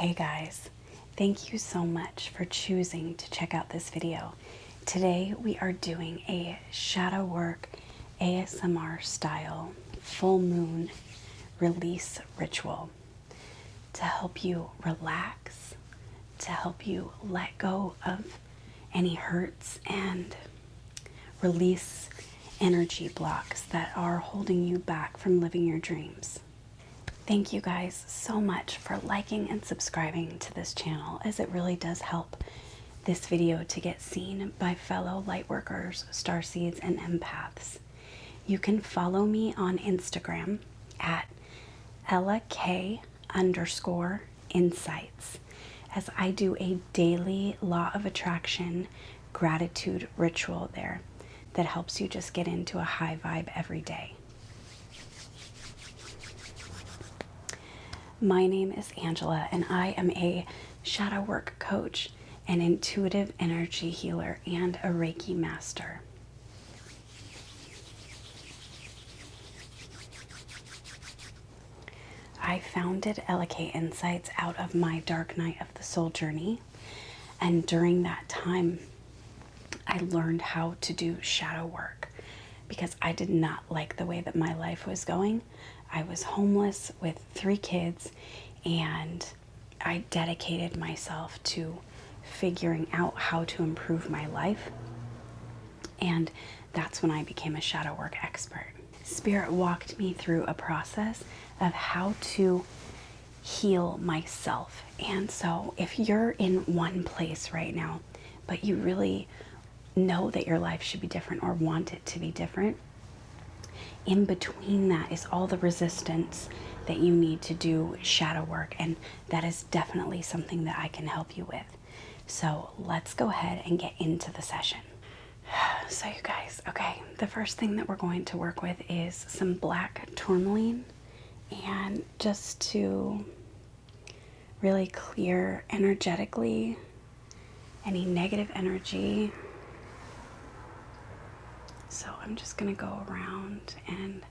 Hey guys, thank you so much for choosing to check out this video. Today we are doing a shadow work ASMR style full moon release ritual to help you relax, to help you let go of any hurts and release energy blocks that are holding you back from living your dreams. Thank you guys so much for liking and subscribing to this channel, as it really does help this video to get seen by fellow Lightworkers, Starseeds, and Empaths. You can follow me on Instagram at EllaK_insights, as I do a daily law of attraction gratitude ritual there that helps you just get into a high vibe every day. My name is Angela, and I am a shadow work coach, an intuitive energy healer, and a Reiki master. I founded LK Insights out of my dark night of the soul journey, and during that time I learned how to do shadow work because I did not like the way that my life was going. I was homeless with 3 kids, and I dedicated myself to figuring out how to improve my life. And that's when I became a shadow work expert. Spirit walked me through a process of how to heal myself. And so if you're in one place right now, but you really know that your life should be different or want it to be different, in between that is all the resistance that you need to do shadow work, and that is definitely something that I can help you with. So let's go ahead and get into the session. So you guys, okay, the first thing that we're going to work with is some black tourmaline, and just to really clear energetically any negative energy. So I'm just going to go around and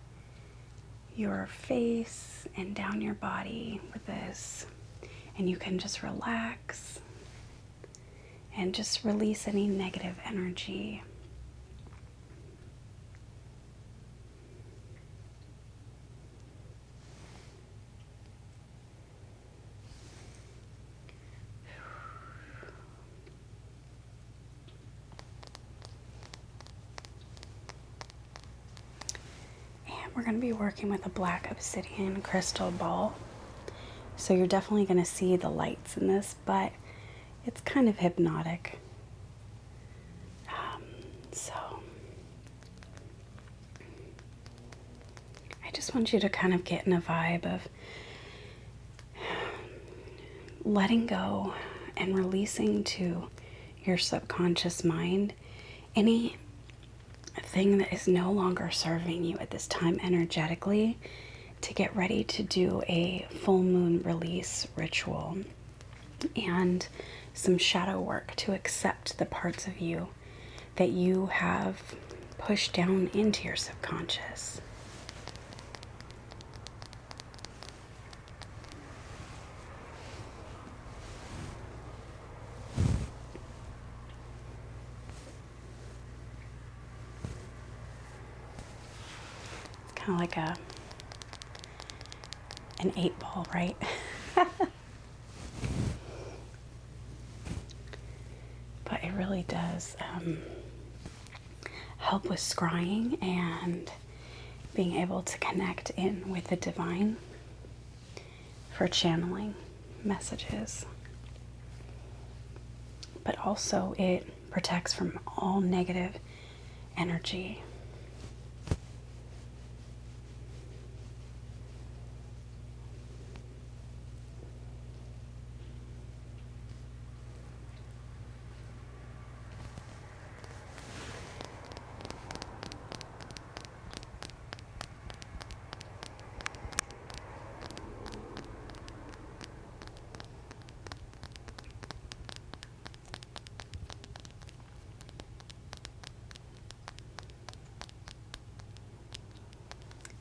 your face and down your body with this, and you can just relax and just release any negative energy. We're going to be working with a black obsidian crystal ball. So you're definitely going to see the lights in this, but it's kind of hypnotic. So I just want you to kind of get in a vibe of letting go and releasing to your subconscious mind any thing that is no longer serving you at this time energetically, to get ready to do a full moon release ritual and some shadow work to accept the parts of you that you have pushed down into your subconscious. Kind of like an 8-ball, right? But it really does help with scrying and being able to connect in with the divine for channeling messages. But also it protects from all negative energy.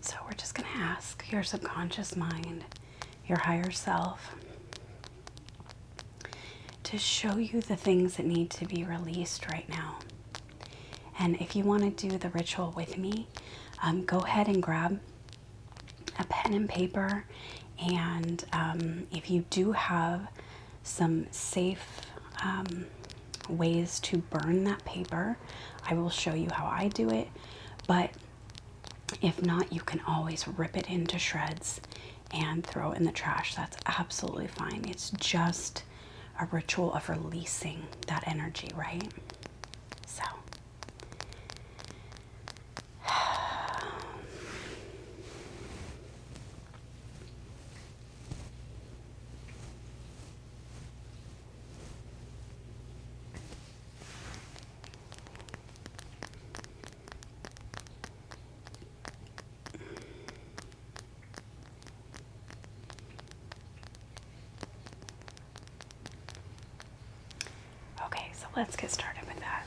So we're just going to ask your subconscious mind, your higher self, to show you the things that need to be released right now. And if you want to do the ritual with me, go ahead and grab a pen and paper. And if you do have some safe ways to burn that paper, I will show you how I do it. But if not, you can always rip it into shreds and throw it in the trash. That's absolutely fine. It's just a ritual of releasing that energy, right? So okay, so let's get started with that.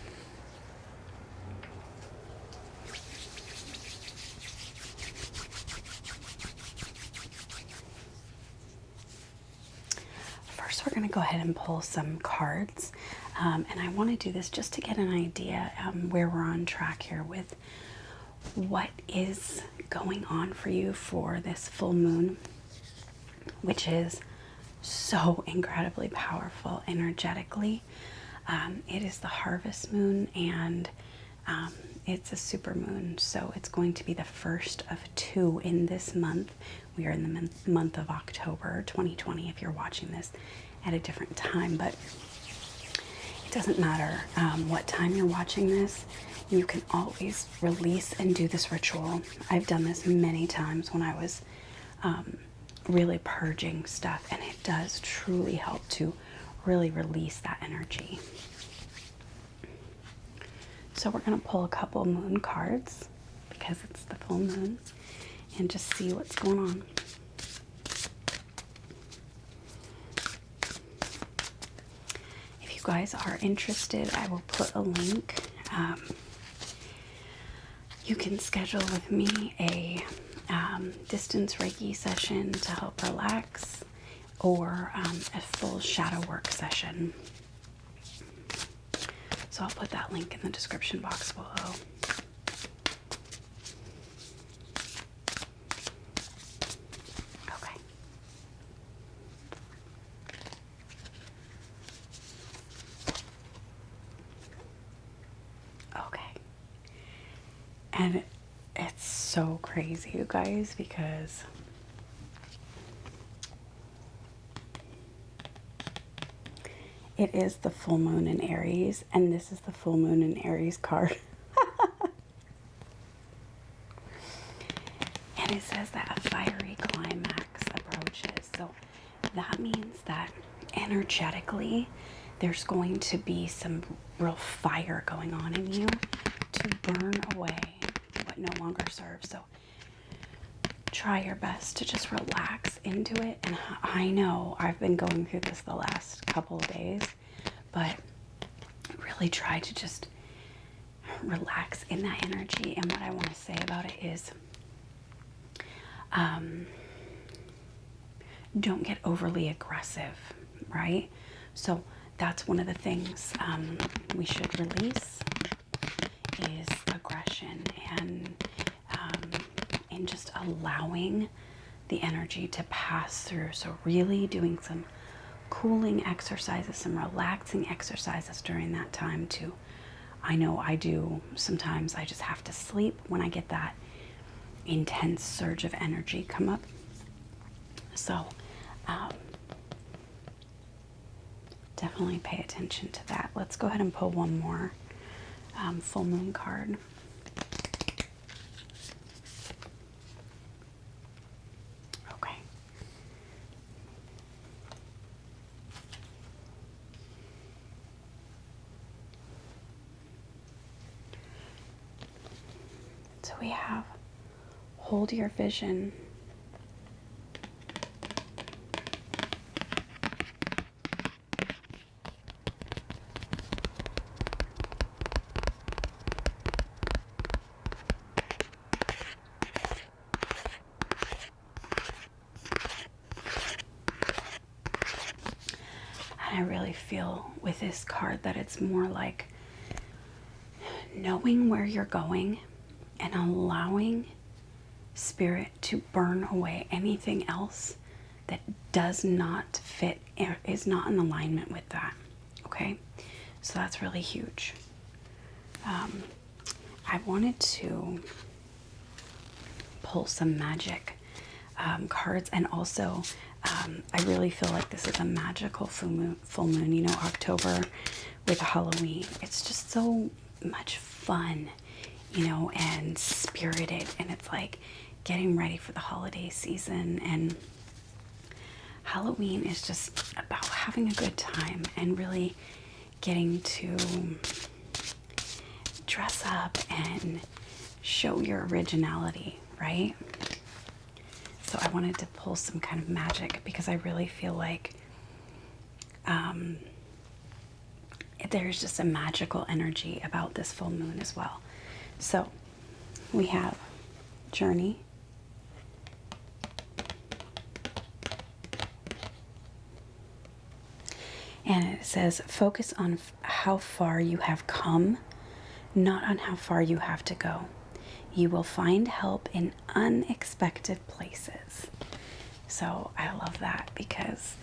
First, we're going to go ahead and pull some cards. And I want to do this just to get an idea where we're on track here with what is going on for you for this full moon, which is so incredibly powerful energetically. It is the harvest moon, and it's a super moon, so it's going to be the first of 2 in this month. We are in the month of October 2020 if you're watching this at a different time, but it doesn't matter what time you're watching this. You can always release and do this ritual. I've done this many times when I was really purging stuff, and it does truly help to really release that energy. So we're going to pull a couple moon cards because it's the full moon and just see what's going on. If you guys are interested, I will put a link. You can schedule with me a distance Reiki session to help relax, or a full shadow work session. So I'll put that link in the description box below. Okay. Okay. And it's so crazy, you guys, because it is the full moon in Aries, and this is the full moon in Aries card. And it says that a fiery climax approaches. So that means that energetically, there's going to be some real fire going on in you to burn away what no longer serves. So try your best to just relax into it. And I know I've been going through this the last couple of days, but really try to just relax in that energy. And what I want to say about it is, don't get overly aggressive, right? So that's one of the things we should release is aggression, and just allowing the energy to pass through. So really doing some cooling exercises, some relaxing exercises during that time too. I know I do. Sometimes I just have to sleep when I get that intense surge of energy come up. So definitely pay attention to that. Let's go ahead and pull one more full moon card. Okay. So we have hold your vision. I really feel with this card that it's more like knowing where you're going and allowing Spirit to burn away anything else that does not fit or is not in alignment with that. Okay, so that's really huge. I wanted to pull some magic cards, and also I really feel like this is a magical full moon. You know, October with Halloween, it's just so much fun, you know, and spirited, and it's like getting ready for the holiday season. And Halloween is just about having a good time and really getting to dress up and show your originality, right? So I wanted to pull some kind of magic because I really feel like there's just a magical energy about this full moon as well. So we have Journey, and it says focus on how far you have come, not on how far you have to go. You will find help in unexpected places. So I love that because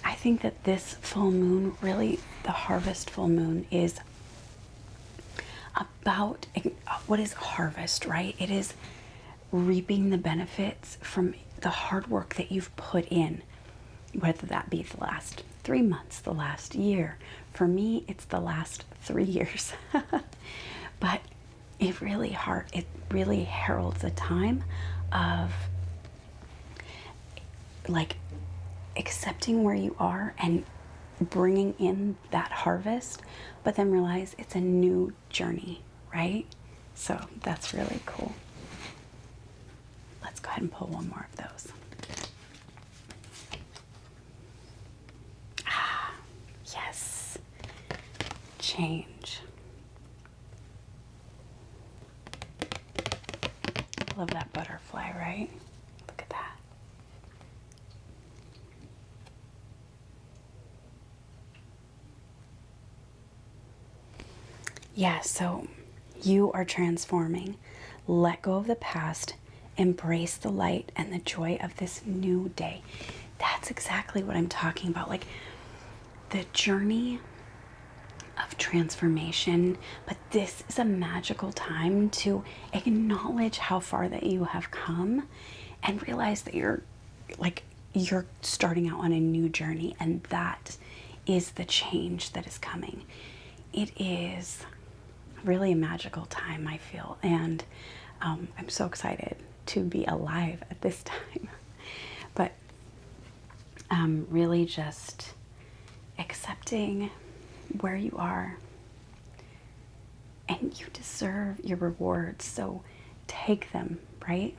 I think that this full moon, really the harvest full moon, is about what is harvest, right? It is reaping the benefits from the hard work that you've put in, whether that be the last 3 months, the last year. For me, it's the last 3 years. But it really heralds a time of like accepting where you are and bringing in that harvest, but then realize it's a new journey, right? So that's really cool. Let's go ahead and pull one more of those. Ah, yes. Change. Love that butterfly, right? Look at that. Yeah, so you are transforming. Let go of the past, embrace the light and the joy of this new day. That's exactly what I'm talking about. Like the journey of transformation, but this is a magical time to acknowledge how far that you have come and realize that you're starting out on a new journey, and that is the change that is coming. It is really a magical time, I feel, and I'm so excited to be alive at this time. But really just accepting where you are, and you deserve your rewards, so take them, right?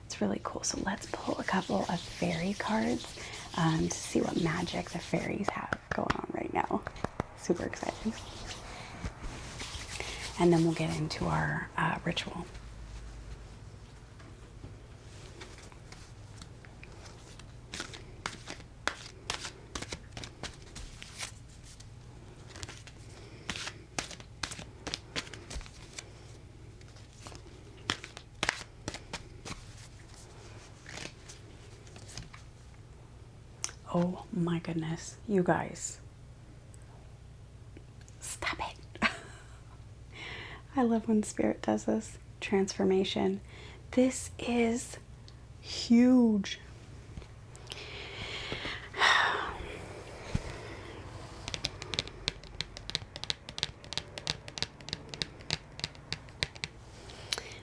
It's really cool. So let's pull a couple of fairy cards to see what magic the fairies have going on right now. Super exciting. And then we'll get into our ritual. Oh my goodness, you guys. Stop it. I love when Spirit does this. Transformation. This is huge.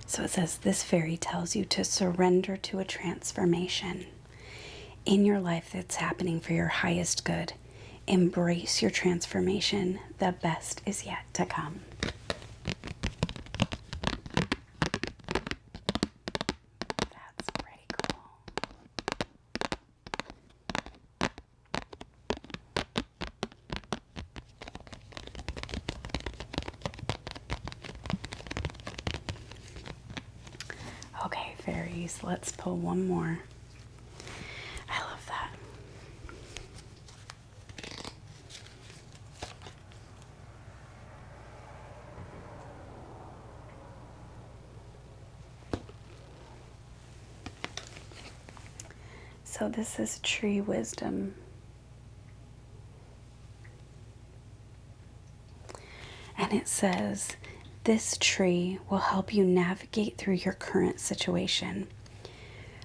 So it says, this fairy tells you to surrender to a transformation in your life that's happening for your highest good. Embrace your transformation. The best is yet to come. That's pretty cool. Okay, fairies, let's pull one more. I love that. So this is tree wisdom. And it says, this tree will help you navigate through your current situation.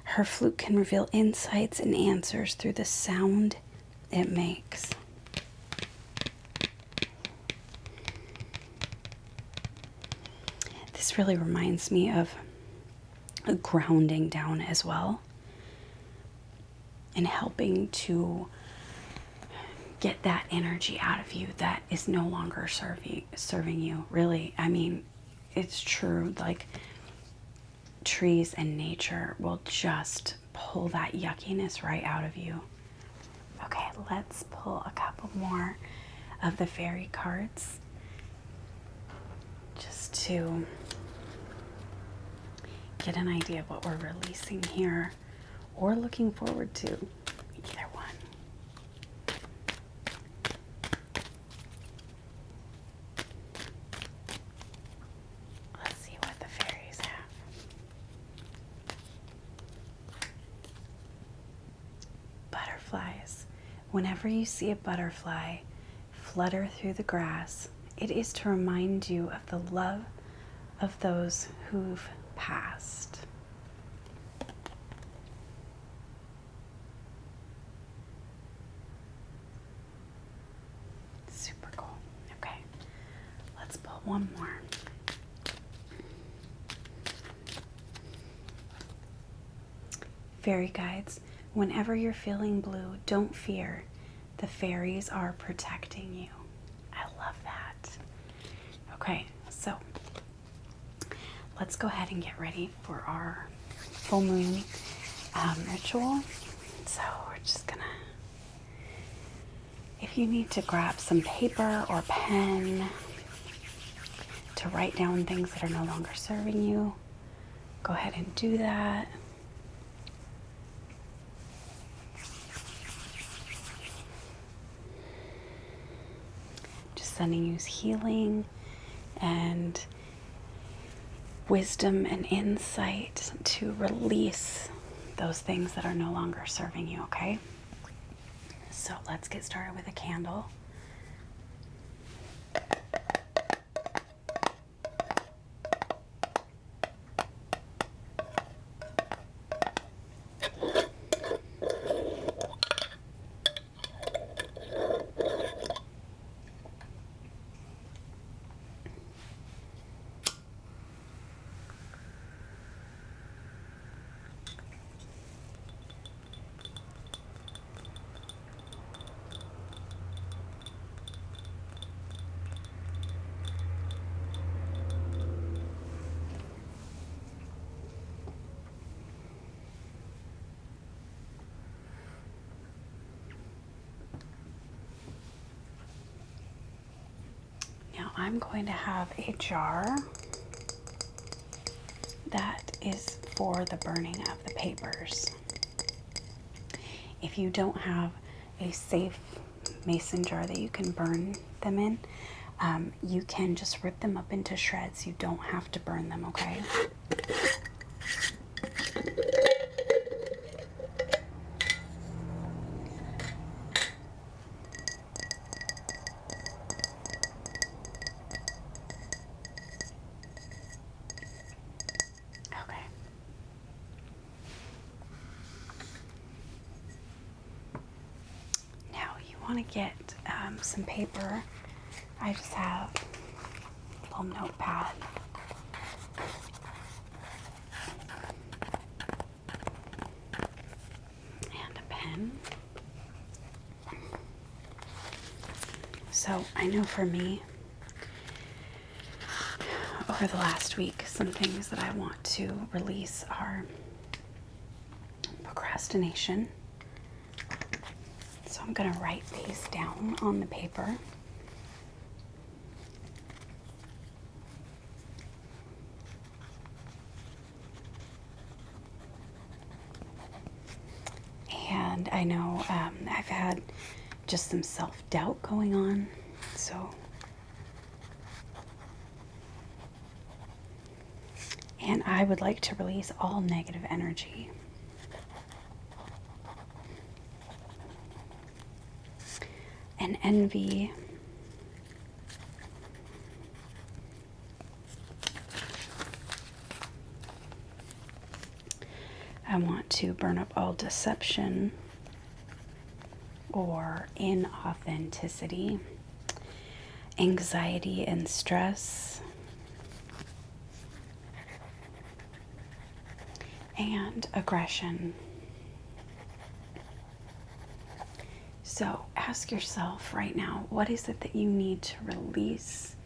Her flute can reveal insights and answers through the sound it makes. This really reminds me of a grounding down as well, and helping to get that energy out of you that is no longer serving you. Really, I mean, it's true. Like, trees and nature will just pull that yuckiness right out of you. Okay, let's pull a couple more of the fairy cards just to get an idea of what we're releasing here or looking forward to. Either one. Let's see what the fairies have. Butterflies. Whenever you see a butterfly flutter through the grass, it is to remind you of the love of those who've passed. Super cool. Okay, let's pull one more. Fairy guides. Whenever you're feeling blue, don't fear. The fairies are protecting you. I love that. Okay, so let's go ahead and get ready for our full moon ritual. So we're just gonna, if you need to grab some paper or pen to write down things that are no longer serving you, go ahead and do that. Sending you healing and wisdom and insight to release those things that are no longer serving you, okay? So let's get started with a candle. I'm going to have a jar that is for the burning of the papers. If you don't have a safe mason jar that you can burn them in, you can just rip them up into shreds. You don't have to burn them, okay? Want to get some paper. I just have a little notepad. And a pen. So I know for me, over the last week, some things that I want to release are procrastination. So I'm going to write these down on the paper. And I know I've had just some self-doubt going on, so. And I would like to release all negative energy. and envy. I want to burn up all deception or inauthenticity, anxiety and stress, and aggression. So ask yourself right now, what is it that you need to release?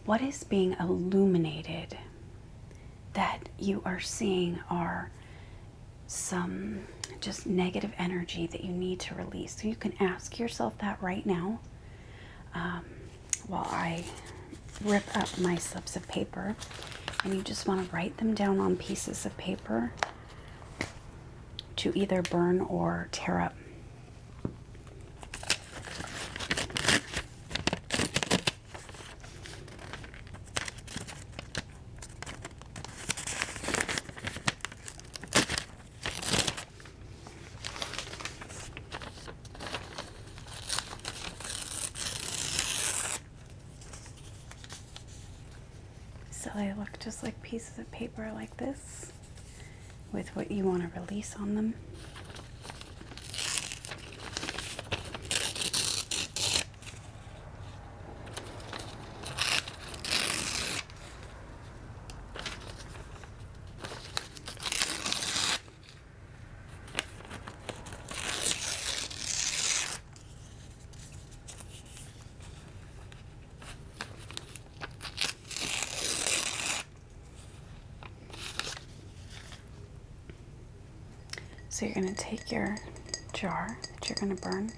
What is being illuminated that you are seeing are some just negative energy that you need to release? So you can ask yourself that right now while I rip up my slips of paper. And you just want to write them down on pieces of paper to either burn or tear up. So they look just like pieces of paper like this with what you want to release on them. So you're going to take your jar that you're going to burn,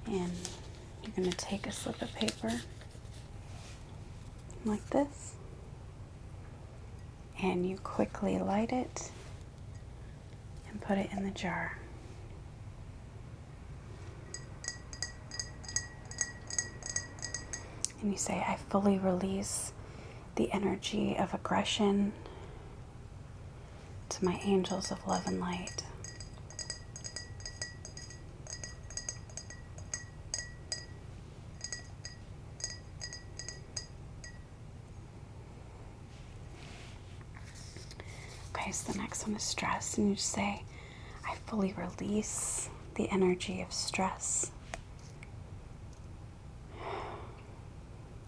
and you're going to take a slip of paper like this, and you quickly light it and put it in the jar. And you say, I fully release the energy of aggression to my angels of love and light. Okay, so the next one is stress, and you say, I fully release the energy of stress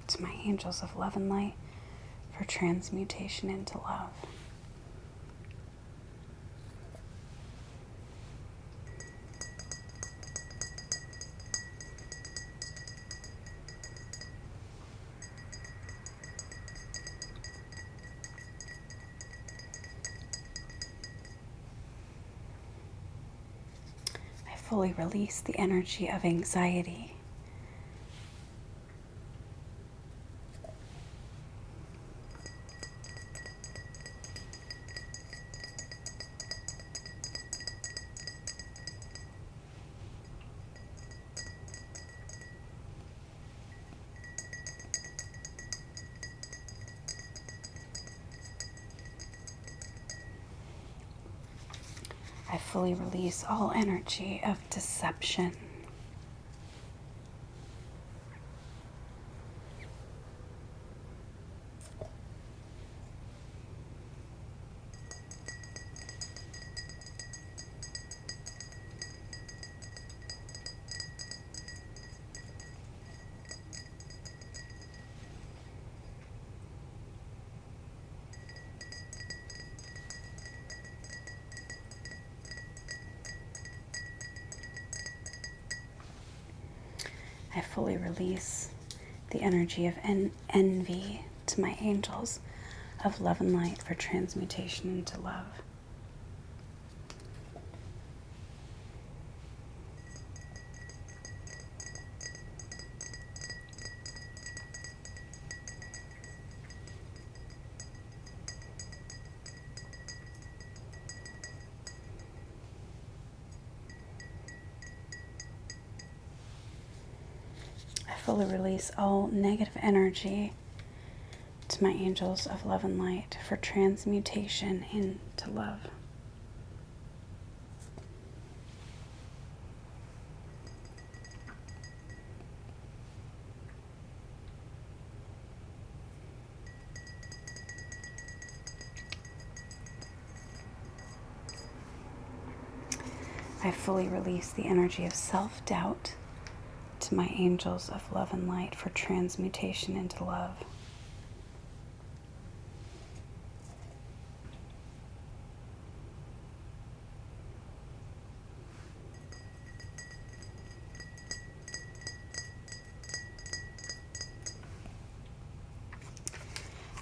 to my angels of love and light for transmutation into love. Fully release the energy of anxiety I fully release all energy of deception. I fully release the energy of envy to my angels of love and light for transmutation into love. I fully release all negative energy to my angels of love and light for transmutation into love. I fully release the energy of self-doubt to my angels of love and light for transmutation into love.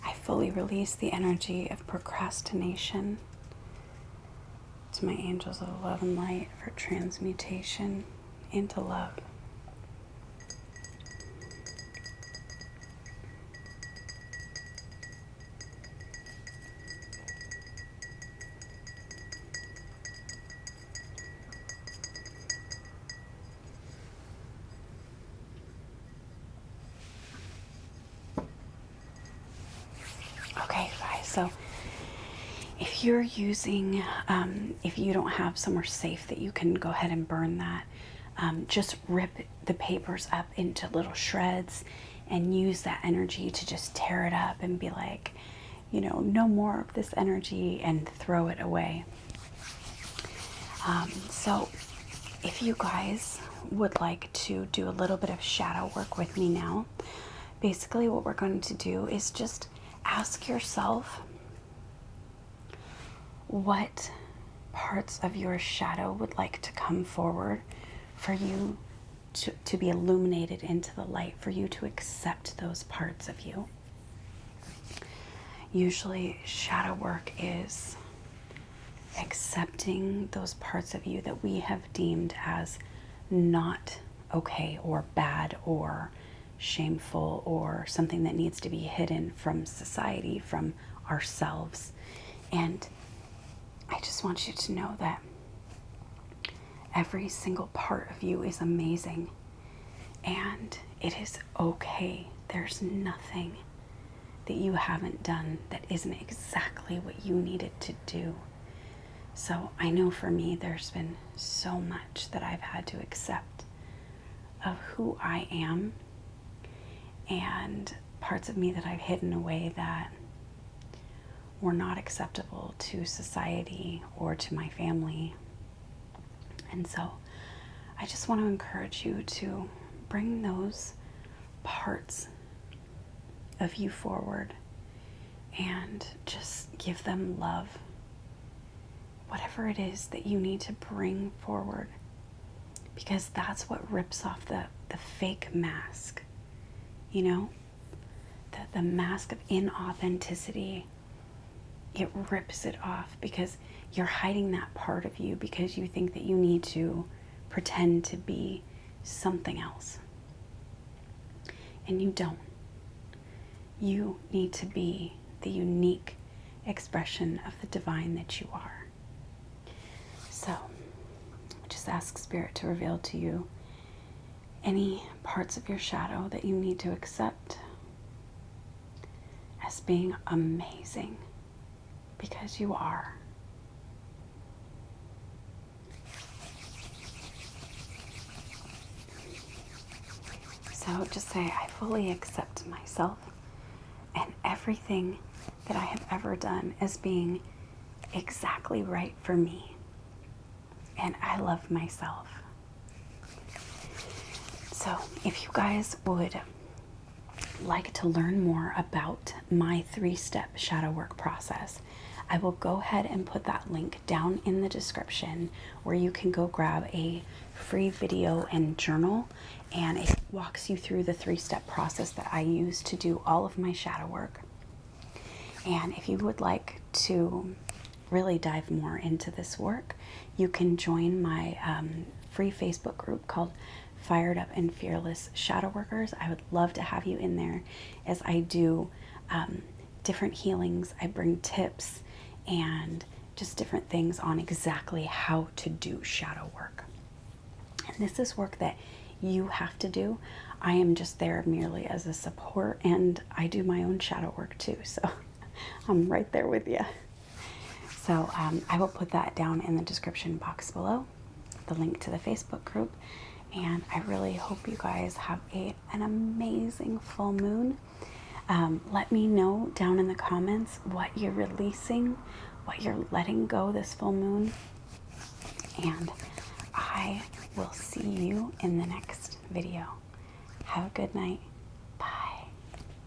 I fully release the energy of procrastination to my angels of love and light for transmutation into love. Okay, guys, so if you're using, if you don't have somewhere safe that you can go ahead and burn that, just rip the papers up into little shreds and use that energy to just tear it up and be like, you know, no more of this energy, and throw it away. So if you guys would like to do a little bit of shadow work with me now, basically what we're going to do is just ask yourself what parts of your shadow would like to come forward for you to be illuminated into the light, for you to accept those parts of you. Usually shadow work is accepting those parts of you that we have deemed as not okay or bad or shameful or something that needs to be hidden from society, from ourselves. And I just want you to know that every single part of you is amazing, and it is okay. There's nothing that you haven't done that isn't exactly what you needed to do. So I know for me, there's been so much that I've had to accept of who I am, and parts of me that I've hidden away that were not acceptable to society or to my family. And so I just want to encourage you to bring those parts of you forward and just give them love. Whatever it is that you need to bring forward, because that's what rips off the fake mask, you know, the mask of inauthenticity. It rips it off because you're hiding that part of you because you think that you need to pretend to be something else. And you don't. You need to be the unique expression of the divine that you are. So, just ask Spirit to reveal to you any parts of your shadow that you need to accept as being amazing, because you are. So just say, I fully accept myself and everything that I have ever done as being exactly right for me. And I love myself. So if you guys would like to learn more about my 3-step shadow work process, I will go ahead and put that link down in the description where you can go grab a free video and journal, and it walks you through the 3-step process that I use to do all of my shadow work. And if you would like to really dive more into this work, you can join my free Facebook group called Firedup and Fearless Shadow Workers. I would love to have you in there as I do different healings. I bring tips and just different things on exactly how to do shadow work. And this is work that you have to do. I am just there merely as a support, and I do my own shadow work too, so I'm right there with you. So I will put that down in the description box below, the link to the Facebook group. And I really hope you guys have an amazing full moon. Let me know down in the comments what you're releasing, what you're letting go this full moon. And I will see you in the next video. Have a good night.